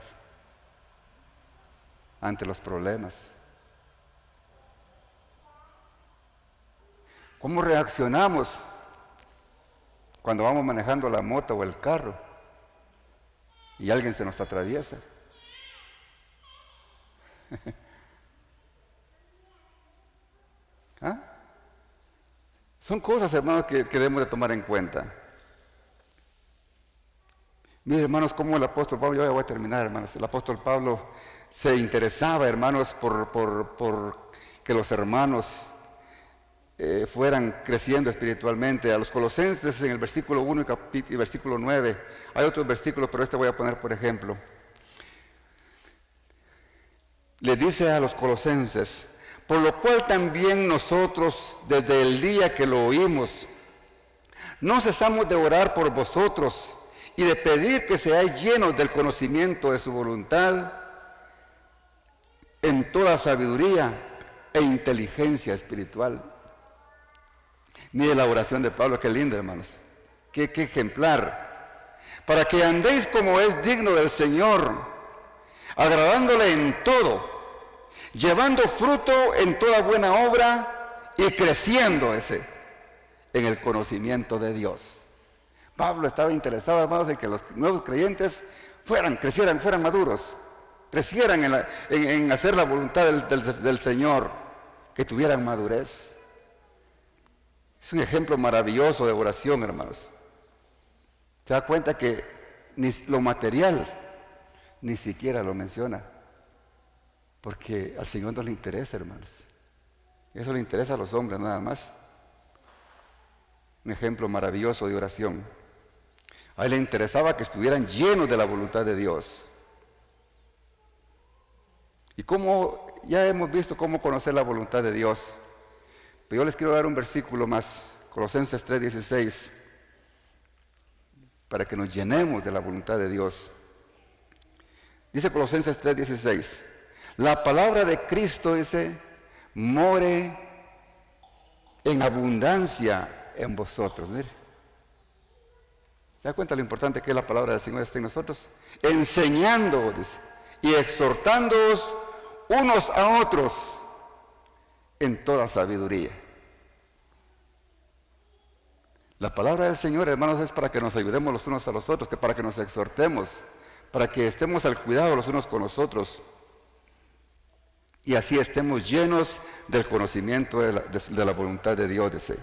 ante los problemas? ¿Cómo reaccionamos cuando vamos manejando la moto o el carro y alguien se nos atraviesa? ¿Ah? Son cosas, hermanos, que debemos de tomar en cuenta. Miren, hermanos, cómo el apóstol Pablo, yo ya voy a terminar, hermanos, el apóstol Pablo se interesaba, hermanos, por que los hermanos fueran creciendo espiritualmente. A los colosenses, en el versículo 1 y versículo 9, hay otros versículos, pero este voy a poner por ejemplo. Le dice a los colosenses: por lo cual también nosotros, desde el día que lo oímos, no cesamos de orar por vosotros y de pedir que seáis llenos del conocimiento de su voluntad en toda sabiduría e inteligencia espiritual. Mire la oración de Pablo, qué linda, hermanos, qué ejemplar. Para que andéis como es digno del Señor, agradándole en todo, llevando fruto en toda buena obra y creciendo en el conocimiento de Dios. Pablo estaba interesado, hermanos, en que los nuevos creyentes crecieran, fueran maduros, crecieran en hacer la voluntad del Señor, que tuvieran madurez. Es un ejemplo maravilloso de oración, hermanos. Se da cuenta que ni lo material ni siquiera lo menciona, porque al Señor no le interesa, hermanos. Eso le interesa a los hombres nada más. Un ejemplo maravilloso de oración. A él le interesaba que estuvieran llenos de la voluntad de Dios. Y como ya hemos visto cómo conocer la voluntad de Dios, pero yo les quiero dar un versículo más, Colosenses 3:16, para que nos llenemos de la voluntad de Dios. Dice Colosenses 3:16, la palabra de Cristo, dice, more en abundancia en vosotros. Mire, ¿Se da cuenta lo importante que es la palabra del Señor está en nosotros? Enseñándoos, dice, y exhortándoos unos a otros en toda sabiduría. La palabra del Señor, hermanos, es para que nos ayudemos los unos a los otros, que para que nos exhortemos, para que estemos al cuidado los unos con los otros y así estemos llenos del conocimiento de la voluntad de Dios. Dice.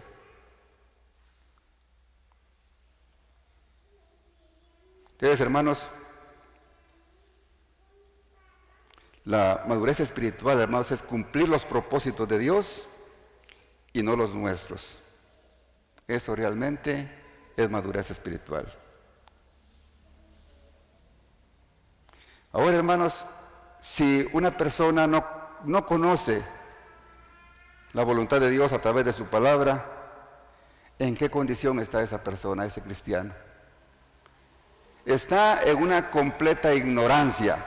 Entonces, hermanos, la madurez espiritual, hermanos, es cumplir los propósitos de Dios y no los nuestros. Eso realmente es madurez espiritual. Ahora, hermanos, si una persona no conoce la voluntad de Dios a través de su palabra, ¿en qué condición está esa persona, ese cristiano? Está en una completa ignorancia,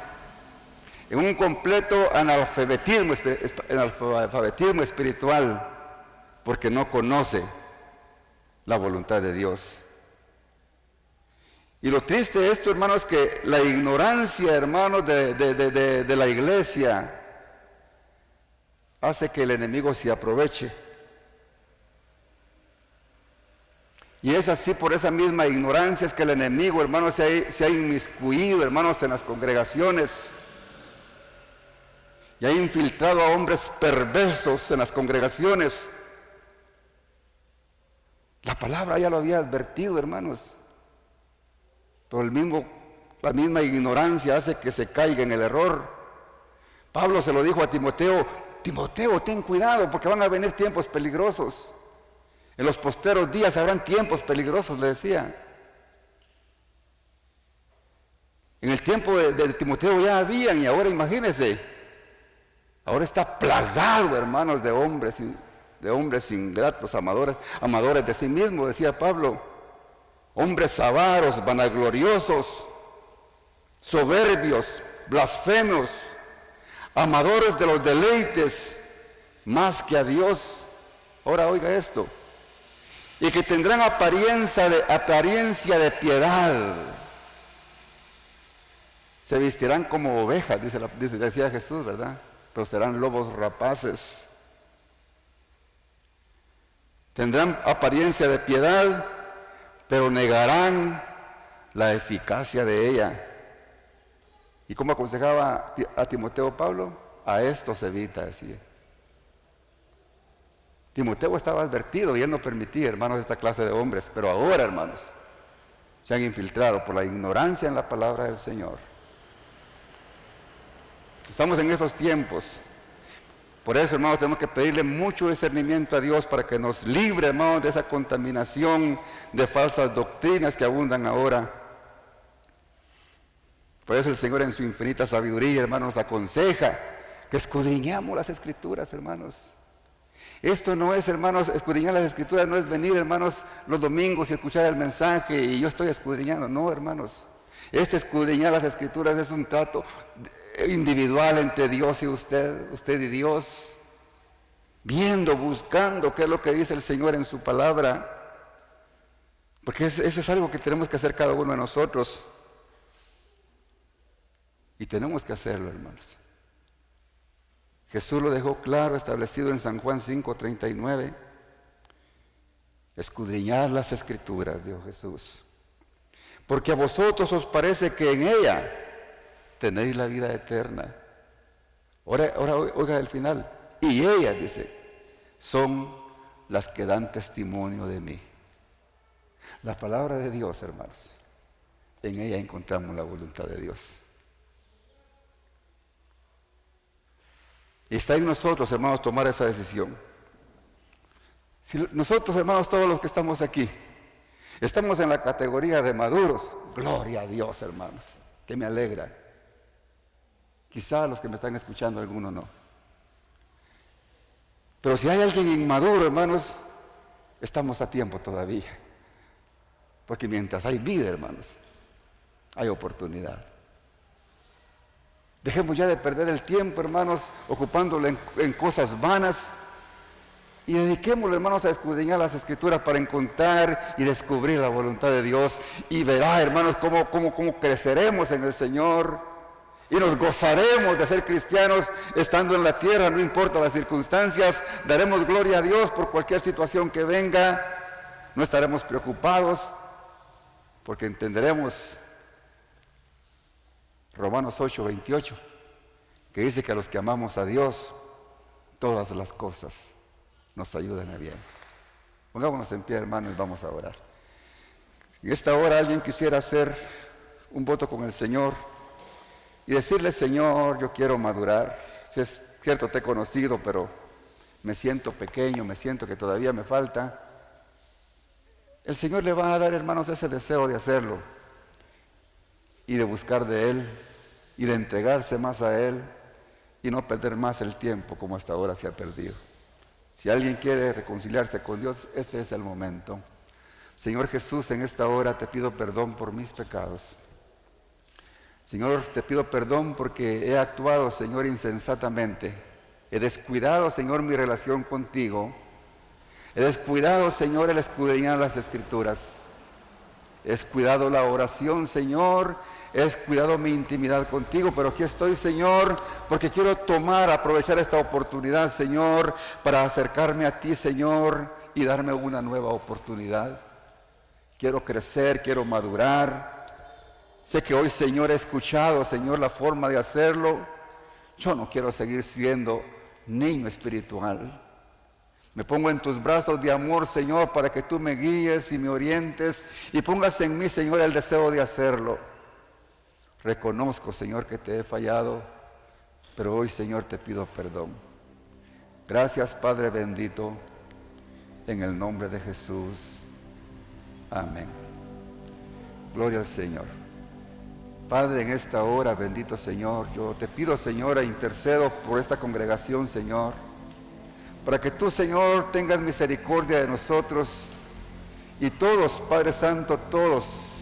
en un completo analfabetismo espiritual, porque no conoce la voluntad de Dios. Y lo triste de esto, hermanos, es que la ignorancia, hermanos, de la iglesia hace que el enemigo se aproveche. Y es así, por esa misma ignorancia es que el enemigo, hermanos, se ha inmiscuido, hermanos, en las congregaciones y ha infiltrado a hombres perversos en las congregaciones. La palabra ya lo había advertido, hermanos, pero la misma ignorancia hace que se caiga en el error. Pablo se lo dijo a Timoteo: Timoteo, ten cuidado porque van a venir tiempos peligrosos. En los posteros días habrán tiempos peligrosos, le decía. En el tiempo de Timoteo ya habían, y ahora imagínense, ahora está plagado, hermanos, de hombres ingratos, amadores de sí mismos, decía Pablo. Hombres avaros, vanagloriosos, soberbios, blasfemos, amadores de los deleites más que a Dios. Ahora oiga esto. Y que tendrán apariencia de piedad. Se vestirán como ovejas, decía Jesús, ¿verdad? Pero serán lobos rapaces. Tendrán apariencia de piedad, pero negarán la eficacia de ella. ¿Y cómo aconsejaba a Timoteo Pablo? A esto se evita, decía. Timoteo estaba advertido y él no permitía, hermanos, esta clase de hombres, pero ahora, hermanos, se han infiltrado por la ignorancia en la palabra del Señor. Estamos en esos tiempos. Por eso, hermanos, tenemos que pedirle mucho discernimiento a Dios para que nos libre, hermanos, de esa contaminación de falsas doctrinas que abundan ahora. Por eso el Señor, en su infinita sabiduría, hermanos, nos aconseja que escudriñamos las Escrituras, hermanos. Esto no es, hermanos, escudriñar las Escrituras no es venir, hermanos, los domingos y escuchar el mensaje y yo estoy escudriñando. No, hermanos. Escudriñar las Escrituras es un trato individual entre Dios y usted y Dios, viendo, buscando qué es lo que dice el Señor en su palabra, porque eso es algo que tenemos que hacer cada uno de nosotros, y tenemos que hacerlo, hermanos. Jesús lo dejó claro, establecido en San Juan 5:39. Escudriñad las Escrituras, dijo Jesús, porque a vosotros os parece que en ella tenéis la vida eterna. Ahora oiga el final. Y ellas, dice, son las que dan testimonio de mí. La palabra de Dios, hermanos, en ella encontramos la voluntad de Dios. Y está en nosotros, hermanos, tomar esa decisión. Si nosotros, hermanos, todos los que estamos aquí, estamos en la categoría de maduros, gloria a Dios, hermanos, que me alegra. Quizá los que me están escuchando, algunos no. Pero si hay alguien inmaduro, hermanos, estamos a tiempo todavía. Porque mientras hay vida, hermanos, hay oportunidad. Dejemos ya de perder el tiempo, hermanos, ocupándolo en cosas vanas Y dediquémosle, hermanos, a escudriñar las Escrituras para encontrar y descubrir la voluntad de Dios. Y verá, hermanos, cómo creceremos en el Señor. Y nos gozaremos de ser cristianos estando en la tierra, no importa las circunstancias. Daremos gloria a Dios por cualquier situación que venga. No estaremos preocupados porque entenderemos Romanos 8:28, que dice que a los que amamos a Dios, todas las cosas nos ayudan a bien. Pongámonos en pie, hermanos, y vamos a orar. En esta hora alguien quisiera hacer un voto con el Señor y decirle: Señor, yo quiero madurar. Si es cierto, te he conocido, pero me siento pequeño, me siento que todavía me falta. El Señor le va a dar, hermanos, ese deseo de hacerlo y de buscar de Él y de entregarse más a Él y no perder más el tiempo como hasta ahora se ha perdido. Si alguien quiere reconciliarse con Dios, este es el momento. Señor Jesús, en esta hora te pido perdón por mis pecados. Señor, te pido perdón porque he actuado, Señor, insensatamente. He descuidado, Señor, mi relación contigo. He descuidado, Señor, el escudriñar las Escrituras. He descuidado la oración, Señor. He descuidado mi intimidad contigo, pero aquí estoy, Señor, porque quiero aprovechar esta oportunidad, Señor, para acercarme a ti, Señor, y darme una nueva oportunidad. Quiero crecer, quiero madurar. Sé que hoy, Señor, he escuchado, Señor, la forma de hacerlo. Yo no quiero seguir siendo niño espiritual. Me pongo en tus brazos de amor, Señor, para que tú me guíes y me orientes y pongas en mí, Señor, el deseo de hacerlo. Reconozco, Señor, que te he fallado, pero hoy, Señor, te pido perdón. Gracias, Padre bendito, en el nombre de Jesús. Amén. Gloria al Señor. Padre, en esta hora, bendito Señor, yo te pido, Señor, e intercedo por esta congregación, Señor, para que tú, Señor, tengas misericordia de nosotros y todos, Padre Santo, todos